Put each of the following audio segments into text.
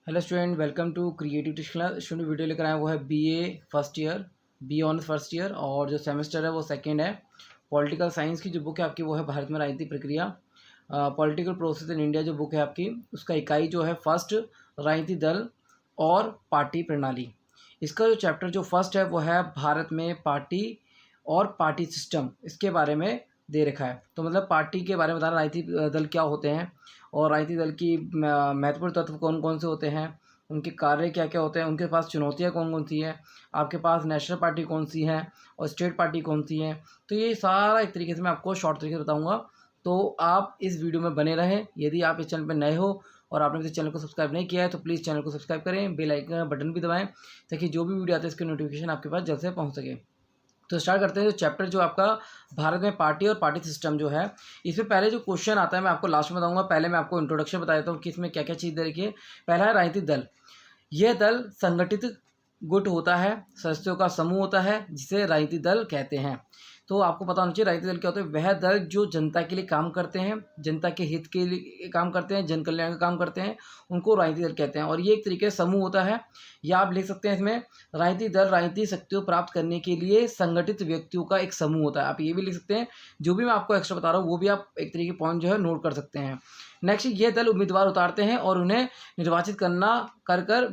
Hello student, welcome to creative class. Student video लेकर आए वो है BA first year, B honours first year, और जो सेमेस्टर है वो सेकंड है। पॉलिटिकल साइंस की जो बुक है आपकी वो है भारत में राजनीतिक प्रक्रिया, पॉलिटिकल प्रोसेस इन इंडिया जो बुक है आपकी, उसका इकाई जो है फर्स्ट, राजनीतिक दल और पार्टी प्रणाली। इसका जो चैप्टर जो फर्स्ट है वो है भारत में पार्टी और पार्टी सिस्टम, इसके बारे में दे रखा है। तो मतलब पार्टी के बारे में बता रहा, राजनीतिक दल क्या होते हैं और राजनीतिक दल की महत्वपूर्ण तत्व कौन कौन से होते हैं, उनके कार्य क्या क्या होते हैं, उनके पास चुनौतियाँ कौन कौन सी हैं, आपके पास नेशनल पार्टी कौन सी है और स्टेट पार्टी कौन सी है। तो ये सारा एक तरीके से मैं आपको शॉर्ट तरीके से बताऊँगा, तो आप इस वीडियो में बने रहें। यदि आप इस चैनल पर नए हो और आपने इस चैनल को सब्सक्राइब नहीं किया है तो प्लीज़ चैनल को सब्सक्राइब करें, बेल आइकन बटन भी दबाएं ताकि जो भी वीडियो आते हैं इसकी नोटिफिकेशन आपके पास जल्द से पहुँच सके। तो स्टार्ट करते हैं। जो चैप्टर जो आपका भारत में पार्टी और पार्टी सिस्टम जो है, इसमें पहले जो क्वेश्चन आता है मैं आपको लास्ट में बताऊंगा। पहले मैं आपको इंट्रोडक्शन बता देता हूँ कि इसमें क्या क्या चीज़ देखिए। पहला है राजनीतिक दल। यह दल संगठित गुट होता है, सदस्यों का समूह होता है, जिसे राजनीतिक दल कहते हैं। तो आपको पता होना चाहिए राजनीतिक दल क्या होते हैं। वह दल जो जनता के लिए काम करते हैं, जनता के हित के लिए काम करते हैं, जन कल्याण का काम करते हैं, उनको राजनीतिक दल कहते हैं। और ये एक तरीके से समूह होता है, या आप लिख सकते हैं इसमें राजनीतिक दल राजनीतिक शक्तियों प्राप्त करने के लिए संगठित व्यक्तियों का एक समूह होता है। आप ये भी लिख सकते हैं। जो भी मैं आपको एक्स्ट्रा बता रहा हूँ वो भी आप एक तरीके पॉइंट जो है नोट कर सकते हैं। नेक्स्ट, ये दल उम्मीदवार उतारते हैं और उन्हें निर्वाचित कर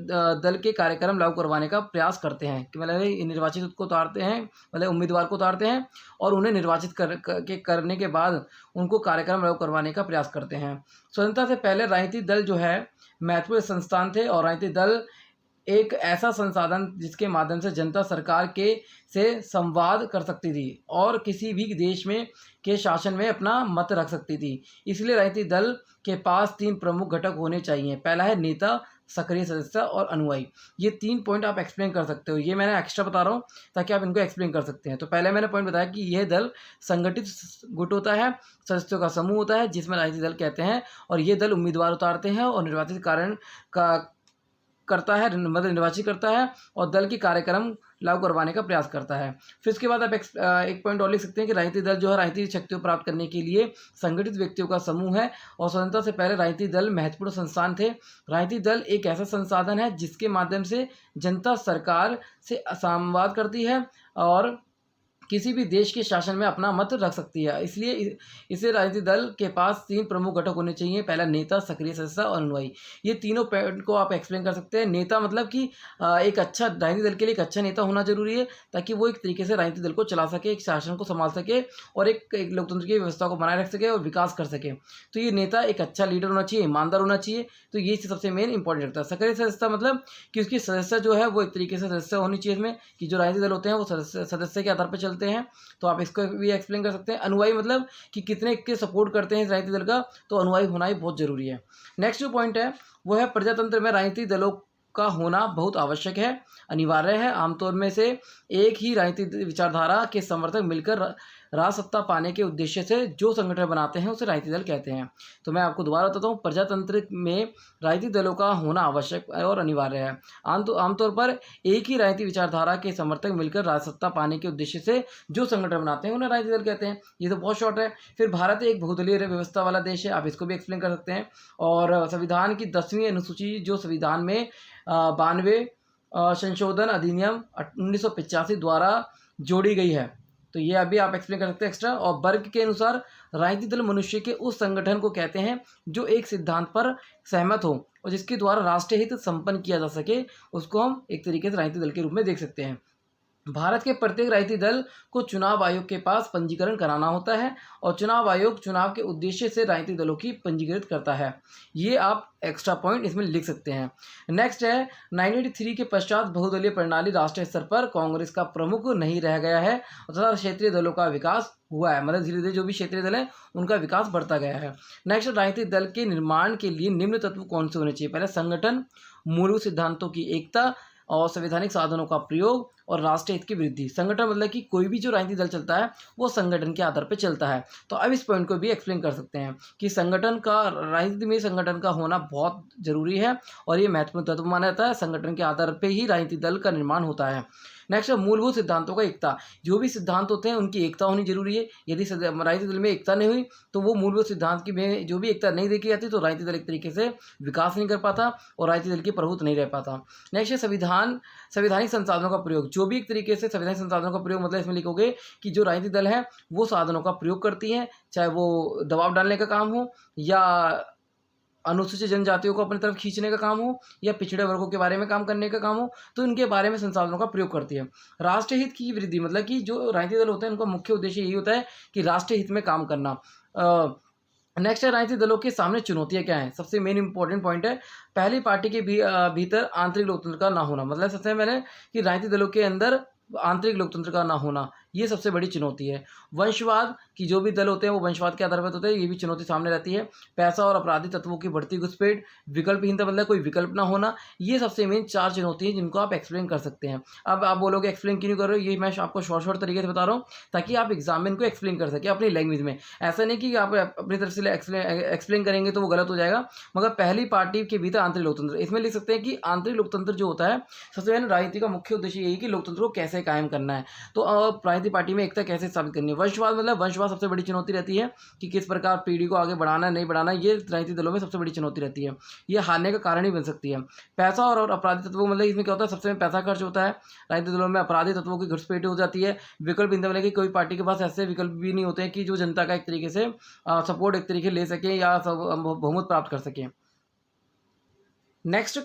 दल के कार्यक्रम लागू करवाने का प्रयास करते हैं। कि मतलब निर्वाचित को उतारते हैं, मतलब उम्मीदवार को उतारते हैं और उन्हें निर्वाचित करने के बाद उनको कार्यक्रम लागू करवाने का प्रयास करते हैं। स्वतंत्रता से पहले राजनीतिक दल जो है महत्वपूर्ण संस्थान थे, और राजनीतिक दल एक ऐसा संसाधन जिसके माध्यम से जनता सरकार के से संवाद कर सकती थी और किसी भी देश में के शासन में अपना मत रख सकती थी। इसलिए राजनीतिक दल के पास 3 प्रमुख घटक होने चाहिए। पहला है नेता, सक्रिय सदस्य और अनुयायी। ये 3 पॉइंट आप एक्सप्लेन कर सकते हो। ये मैंने एक्स्ट्रा बता रहा हूँ ताकि आप इनको एक्सप्लेन कर सकते हैं। तो पहले मैंने पॉइंट बताया कि यह दल संगठित गुट होता है, सदस्यों का समूह होता है, जिसमें राजनीतिक दल कहते हैं, और ये दल उम्मीदवार उतारते हैं और निर्वाचित कारण का करता है, मतलब निर्वाचित करता है और दल की कार्यक्रम लागू करवाने का प्रयास करता है। फिर इसके बाद आप एक पॉइंट और लिख सकते हैं कि राजनीतिक दल जो है राजनीतिक शक्तियों प्राप्त करने के लिए संगठित व्यक्तियों का समूह है, और स्वतंत्रता से पहले राजनीतिक दल महत्वपूर्ण संस्थान थे। राजनीतिक दल एक ऐसा संसाधन है जिसके माध्यम से जनता सरकार से संवाद करती है और किसी भी देश के शासन में अपना मत रख सकती है। इसलिए इसे राजनीतिक दल के पास 3 प्रमुख घटक होने चाहिए। पहला नेता, सक्रिय सदस्य और अनुयायी। ये तीनों पॉइंट को आप एक्सप्लेन कर सकते हैं। नेता मतलब कि एक अच्छा राजनीतिक दल के लिए एक अच्छा नेता होना जरूरी है, ताकि वो एक तरीके से राजनीतिक दल को चला सके, एक शासन को संभाल सके और एक लोकतंत्र की व्यवस्था को बनाए रख सके और विकास कर सके। तो ये नेता एक अच्छा लीडर होना चाहिए, ईमानदार होना चाहिए। तो ये सबसे मेन इंपॉर्टेंट रखता है। सक्रिय सदस्य मतलब कि उसकी सदस्य जो है वो एक तरीके से सदस्य होनी चाहिए इसमें, कि जो राजनीतिक दल होते हैं वो सदस्य के आधार पर चलते हैं। तो आप इसको भी एक्सप्लेन कर सकते हैं। अनुयायी मतलब कि कितने के सपोर्ट करते हैं इस राजनीतिक दल का, तो अनुयायी होना ही बहुत जरूरी है। नेक्स्ट जो पॉइंट है वो है प्रजातंत्र में राजनीतिक दलों का होना बहुत आवश्यक है, अनिवार्य है। आमतौर में से एक ही राजनीतिक विचारधारा के समर्थक मिलकर राज सत्ता पाने के उद्देश्य से जो संगठन बनाते हैं उसे राजनीतिक दल कहते हैं। तो मैं आपको दोबारा बताता हूँ, प्रजातंत्र में राजनीतिक दलों का होना आवश्यक और अनिवार्य है। आमतौर पर एक ही राजनीतिक विचारधारा के समर्थक मिलकर राज सत्ता पाने के उद्देश्य से जो संगठन बनाते हैं उन्हें राजनीतिक दल कहते हैं। ये तो बहुत शॉर्ट है। फिर भारत एक बहुदलीय व्यवस्था वाला देश है, आप इसको भी एक्सप्लेन कर सकते हैं। और संविधान की 10वीं अनुसूची जो संविधान में 92 संशोधन अधिनियम 1985 द्वारा जोड़ी गई है, तो ये अभी आप एक्सप्लेन कर सकते हैं एक्स्ट्रा। और वर्ग के अनुसार राजनीतिक दल मनुष्य के उस संगठन को कहते हैं जो एक सिद्धांत पर सहमत हो और जिसके द्वारा राष्ट्रीय हित संपन्न किया जा सके, उसको हम एक तरीके से राजनीतिक दल के रूप में देख सकते हैं। भारत के प्रत्येक राजनीतिक दल को चुनाव आयोग के पास पंजीकरण कराना होता है, और चुनाव आयोग चुनाव के उद्देश्य से राजनीतिक दलों की पंजीकृत करता है। ये आप एक्स्ट्रा पॉइंट इसमें लिख सकते हैं। नेक्स्ट है 1983 के पश्चात बहुदलीय प्रणाली राष्ट्रीय स्तर पर कांग्रेस का प्रमुख नहीं रह गया है तथा क्षेत्रीय दलों का विकास हुआ है, मतलब धीरे धीरे जो भी क्षेत्रीय दल है उनका विकास बढ़ता गया है। नेक्स्ट, राजनीतिक दल के निर्माण के लिए निम्न तत्व कौन से होने चाहिए। पहले संगठन, मूलभूत सिद्धांतों की एकता और संवैधानिक साधनों का प्रयोग और राष्ट्रीय हित की वृद्धि। संगठन मतलब कि कोई भी जो राजनीतिक दल चलता है वो संगठन के आधार पर चलता है। तो अब इस पॉइंट को भी एक्सप्लेन कर सकते हैं कि संगठन का, राजनीति में संगठन का होना बहुत जरूरी है और ये महत्वपूर्ण तत्व माना जाता है। संगठन के आधार पर ही राजनीतिक दल का निर्माण होता है। नेक्स्ट है मूलभूत सिद्धांतों का एकता। जो भी सिद्धांत होते हैं उनकी एकता होनी जरूरी है। यदि राजनीतिक दल में एकता नहीं हुई तो वो मूलभूत सिद्धांत की में जो भी एकता नहीं देखी जाती तो राजनीतिक दल एक तरीके से विकास नहीं कर पाता और राजनीतिक दल की प्रभुत्व नहीं रह पाता। नेक्स्ट है संवैधानिक संसाधनों का प्रयोग। जो भी एक तरीके से संवैधानिक संसाधनों का प्रयोग मतलब इसमें लिखोगे कि जो राजनीतिक दल है वो साधनों का प्रयोग करती हैं, चाहे वो दबाव डालने का काम हो या अनुसूचित जनजातियों को अपनी तरफ खींचने का काम हो या पिछड़े वर्गों के बारे में काम करने का काम हो, तो इनके बारे में संसाधनों का प्रयोग करती है। राष्ट्रीय हित की वृद्धि मतलब कि जो राजनीतिक दल होते हैं उनका मुख्य उद्देश्य यही होता है कि राष्ट्रीय हित में काम करना। नेक्स्ट है राजनीतिक दलों के सामने चुनौतियां क्या हैं। सबसे मेन इंपॉर्टेंट पॉइंट है पहली पार्टी के भीतर आंतरिक लोकतंत्र का ना होना। मतलब सबसे पहले कि राजनीतिक दलों के अंदर आंतरिक लोकतंत्र का ना होना, ये सबसे बड़ी चुनौती है। वंशवाद की जो भी दल होते हैं वो वंशवाद के आधार पर होते हैं, ये भी चुनौती सामने रहती है। पैसा और आपराधिक तत्वों की बढ़ती घुसपैठ, विकल्पहीनता मतलब कोई विकल्प ना होना, ये सबसे मेन 4 चुनौती हैं जिनको आप एक्सप्लेन कर सकते हैं। अब आप बोलोगे एक्सप्लेन क्यों नहीं कर रहे हो, ये मैं आपको शॉर्ट तरीके से बता रहा हूँ ताकि आप एग्जाम में इनको एक्सप्लेन कर सकें अपनी लैंग्वेज में। ऐसा नहीं कि आप अपनी तरफ से एक्सप्लेन करेंगे तो वो गलत हो जाएगा। मगर पहली पार्टी के भीतर आंतरिक लोकतंत्र, इसमें लिख सकते हैं कि आंतरिक लोकतंत्र जो होता है सबसे पहले राजनीति का मुख्य उद्देश्य यही कि लोकतंत्र को कैसे कायम करना है, तो राजनीतिक पार्टी में एकता कैसे स्थापित करनी है। वंशवाद मतलब वंशवाद सबसे बड़ी चुनौती रहती है कि किस प्रकार पीढ़ी को आगे बढ़ाना नहीं बढ़ाना, ये राजनीतिक दलों में सबसे बड़ी चुनौती रहती है, ये हारने का कारण ही बन सकती है। पैसा और अपराधी तत्वों मतलब इसमें क्या होता है, सबसे में पैसा खर्च होता है, राजनीतिक दलों में अपराधी तत्वों की घुसपैठ हो जाती है। विकल्प मतलब कि कोई पार्टी के पास ऐसे विकल्प भी नहीं होते हैं कि जो जनता का एक तरीके से सपोर्ट एक तरीके ले सके या बहुमत प्राप्त कर सके। नेक्स्ट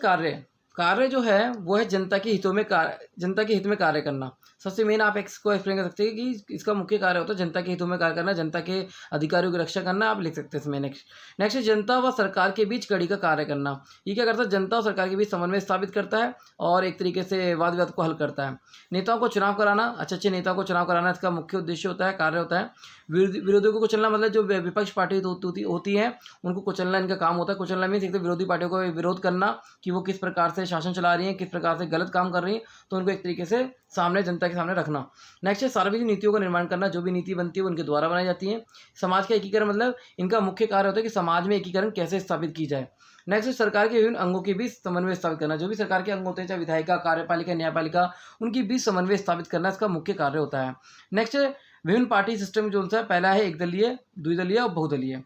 कार्य जो है वो है जनता के हित में कार्य करना। सबसे मेन आप इसको एक्सप्लेन कर सकते हैं कि इसका मुख्य कार्य होता है जनता के हितों में कार्य करना, जनता के अधिकारियों की रक्षा करना, आप लिख सकते हैं इसमें। नेक्स्ट जनता व सरकार के बीच कड़ी का कार्य करना। ये क्या करता है, जनता और सरकार के बीच समन्वय स्थापित करता है और एक तरीके से वाद विवाद को हल करता है। नेताओं को चुनाव कराना, अच्छे नेताओं को चुनाव कराना इसका मुख्य उद्देश्य होता है, कार्य होता है। विरोधियों को कुचलना मतलब जो विपक्ष पार्टी होती है उनको कुचलना इनका काम होता है। कुचलना मीन्स एक तो विरोधी पार्टियों को विरोध करना कि वो किस प्रकार से शासन चला रही है, किस प्रकार से गलत काम कर रही है, तो उनको एक तरीके से सामने जनता के सामने रखना। नेक्स्ट है सार्वजनिक नीतियों का निर्माण करना। जो भी नीति बनती है वो उनके द्वारा बनाई जाती है। समाज का एकीकरण मतलब इनका मुख्य कार्य होता है कि समाज में एकीकरण कैसे स्थापित की जाए। नेक्स्ट सरकार के विभिन्न अंगों के बीच समन्वय स्थापित करना। जो भी सरकार के अंग होते हैं चाहे विधायिका, कार्यपालिका, न्यायपालिका, उनके बीच समन्वय स्थापित करना इसका मुख्य कार्य होता है। नेक्स्ट विभिन्न पार्टी सिस्टम जो होता है, पहला है एक दलीय, द्विदलीय और बहुदलीय।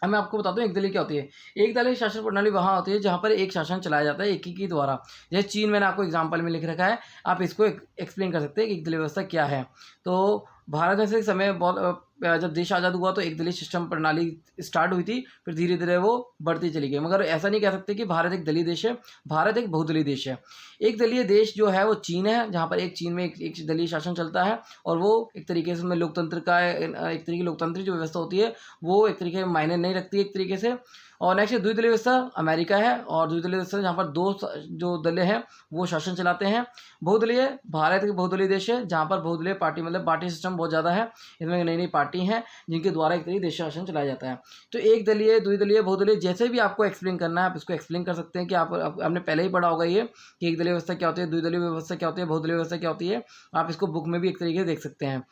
अब मैं आपको बताता हूँ एक दलीय क्या होती है। एक दलीय शासन प्रणाली वहाँ होती है जहाँ पर एक शासन चलाया जाता है एक ही के द्वारा। जैसे चीन मैंने आपको एग्जाम्पल में लिख रखा है, आप इसको एक्सप्लेन कर सकते हैं कि एक दलीय व्यवस्था क्या है। तो भारत में से समय बहुत जब देश आज़ाद हुआ तो एक दलीय सिस्टम प्रणाली स्टार्ट हुई थी, फिर धीरे धीरे वो बढ़ती चली गई। मगर ऐसा नहीं कह सकते कि भारत एक दलीय देश है, भारत एक बहुदलीय देश है। एक दलीय देश जो है वो चीन है, जहाँ पर चीन में एक दलीय शासन चलता है और वो एक तरीके से उसमें लोकतंत्र का एक तरीके लोकतंत्र जो व्यवस्था होती है वो एक तरीके मायने नहीं रखती एक तरीके से। और नेक्स्ट द्विदलीय व्यवस्था अमेरिका है, और द्विदलीय व्यवस्था जहाँ पर दो जो दल हैं वो शासन चलाते हैं। बहुदलीय भारत एक बहुदलीय देश है जहाँ पर बहुदलीय पार्टी मतलब पार्टी सिस्टम बहुत ज़्यादा है, इसमें नई नई पार्टी हैं जिनके द्वारा एक तरीके देश शासन चलाया जाता है। तो एक दलीय, द्विदलीय, बहुदलीय जैसे भी आपको एक्सप्लेन करना है आप इसको एक्सप्लेन कर सकते हैं कि आपने पहले ही पढ़ा होगा ये कि एक दलीय व्यवस्था क्या होती है, द्विदलीय व्यवस्था क्या होती है, बहुदलीय व्यवस्था क्या होती है। आप इसको बुक में भी एक तरीके से देख सकते हैं।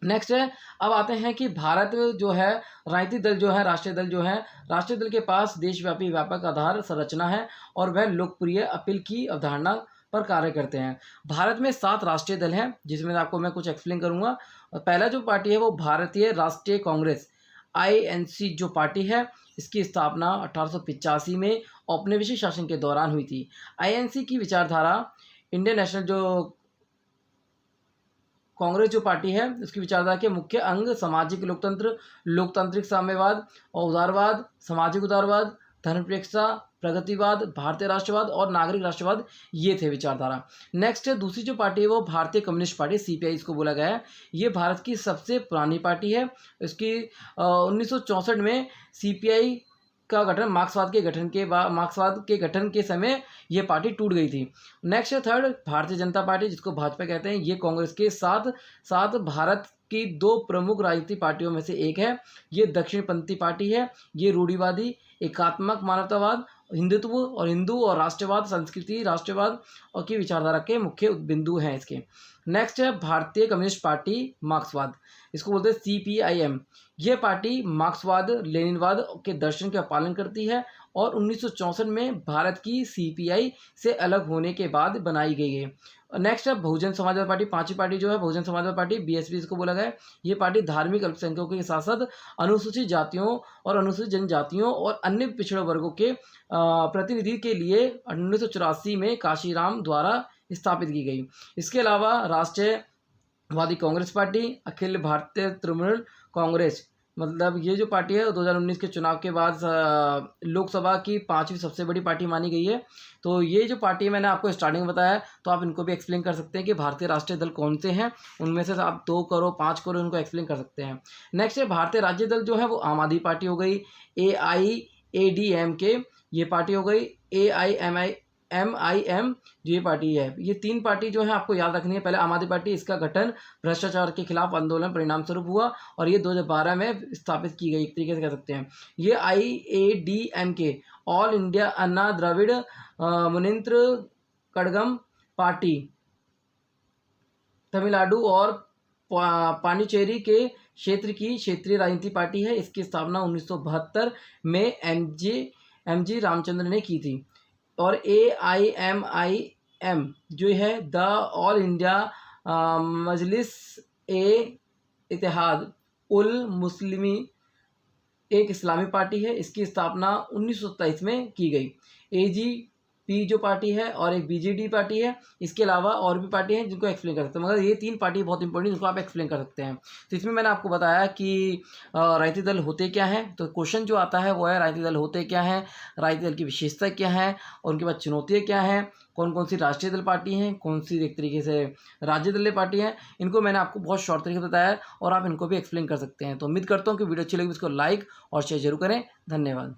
नेक्स्ट है, अब आते हैं कि भारत जो है राजनीतिक दल जो है, राष्ट्रीय दल जो है, राष्ट्रीय दल के पास देशव्यापी व्यापक आधार संरचना है और वह लोकप्रिय अपील की अवधारणा पर कार्य करते हैं। भारत में 7 राष्ट्रीय दल हैं जिसमें आपको मैं कुछ एक्सप्लेन करूंगा। पहला जो पार्टी है वो भारतीय राष्ट्रीय कांग्रेस INC जो पार्टी है, इसकी स्थापना 1885 में औपनिवेशिक शासन के दौरान हुई थी। INC की विचारधारा इंडियन नेशनल जो कांग्रेस जो पार्टी है उसकी विचारधारा के मुख्य अंग सामाजिक लोकतंत्र, लोकतांत्रिक साम्यवाद और उदारवाद, सामाजिक उदारवाद, धर्मनिरपेक्षता, प्रगतिवाद, भारतीय राष्ट्रवाद और नागरिक राष्ट्रवाद, ये थे विचारधारा। नेक्स्ट है दूसरी जो पार्टी है वो भारतीय कम्युनिस्ट पार्टी CPI इसको बोला गया है। ये भारत की सबसे पुरानी पार्टी है। इसकी 1964 में CPI का गठन मार्क्सवाद के गठन के समय ये पार्टी टूट गई थी। नेक्स्ट है थर्ड भारतीय जनता पार्टी जिसको भाजपा कहते हैं। ये कांग्रेस के साथ भारत की 2 प्रमुख राजनीतिक पार्टियों में से एक है। ये दक्षिणपंथी पार्टी है। ये रूढ़िवादी, एकात्मक मानवतावाद हिंदुत्व और हिंदू और राष्ट्रवाद, संस्कृति, राष्ट्रवाद और की विचारधारा के मुख्य बिंदु हैं इसके। नेक्स्ट है भारतीय कम्युनिस्ट पार्टी मार्क्सवाद, इसको बोलते हैं CPIM। यह पार्टी मार्क्सवाद लेनिनवाद के दर्शन का पालन करती है और 1964 में भारत की CPI से अलग होने के बाद बनाई गई है। नेक्स्ट है बहुजन समाजवादी पार्टी, पांचवी पार्टी जो है बहुजन समाजवादी पार्टी, BSP इसको बोला गया है। ये पार्टी धार्मिक अल्पसंख्यकों के साथ साथ अनुसूचित जातियों और अनुसूचित जनजातियों और अन्य पिछड़े वर्गों के प्रतिनिधि के लिए 1984 में काशीराम द्वारा स्थापित की गई। इसके अलावा राष्ट्रीयवादी कांग्रेस पार्टी, अखिल भारतीय तृणमूल कांग्रेस, मतलब ये जो पार्टी है 2019 के चुनाव के बाद लोकसभा की 5वीं सबसे बड़ी पार्टी मानी गई है। तो ये जो पार्टी मैंने आपको स्टार्टिंग में बताया, तो आप इनको भी एक्सप्लेन कर सकते हैं कि भारतीय राष्ट्रीय दल कौन से हैं, उनमें से आप 2 करो 5 करो उनको एक्सप्लेन कर सकते हैं। नेक्स्ट है भारतीय राज्य दल जो है वो आम आदमी पार्टी हो गई, AIADMK ये पार्टी हो गई, AIMIM जो ये पार्टी है। ये 3 पार्टी जो है आपको याद रखनी है। पहले आम आदमी पार्टी, इसका गठन भ्रष्टाचार के खिलाफ आंदोलन परिणाम स्वरूप हुआ और ये 2012 में स्थापित की गई, एक तरीके से कह सकते हैं। ये IADMK ऑल इंडिया अन्ना द्रविड़ मुनेत्र कड़गम पार्टी तमिलनाडु और पांडिचेरी के क्षेत्र की क्षेत्रीय राजनीति पार्टी है। इसकी स्थापना 1972 में MG रामचंद्र ने की थी। और AIMIM जो है द ऑल इंडिया मजलिस इत्तेहाद उल मुस्लिमी एक इस्लामी पार्टी है। इसकी स्थापना 1927 में की गई। AGP जो पार्टी है और एक BJD पार्टी है। इसके अलावा और भी पार्टी हैं जिनको एक्सप्लेन कर सकते हैं, मगर ये 3 पार्टी बहुत इंपॉर्टेंट, जिनको आप एक्सप्लेन कर सकते हैं। तो इसमें मैंने आपको बताया कि राजनीतिक दल होते क्या हैं। तो क्वेश्चन जो आता है वो है राजनीतिक दल होते क्या हैं, राजनीतिक दल की विशेषता क्या है और उनके बाद चुनौतियाँ क्या हैं, कौन कौन सी राष्ट्रीय दल पार्टी हैं, कौन सी एक तरीके से राज्य दलीय पार्टी हैं। इनको मैंने आपको बहुत शॉर्ट तरीके से बताया है और आप इनको भी एक्सप्लेन कर सकते हैं। तो उम्मीद करता हूँ कि वीडियो अच्छी लगी, इसको लाइक और शेयर जरूर करें। धन्यवाद।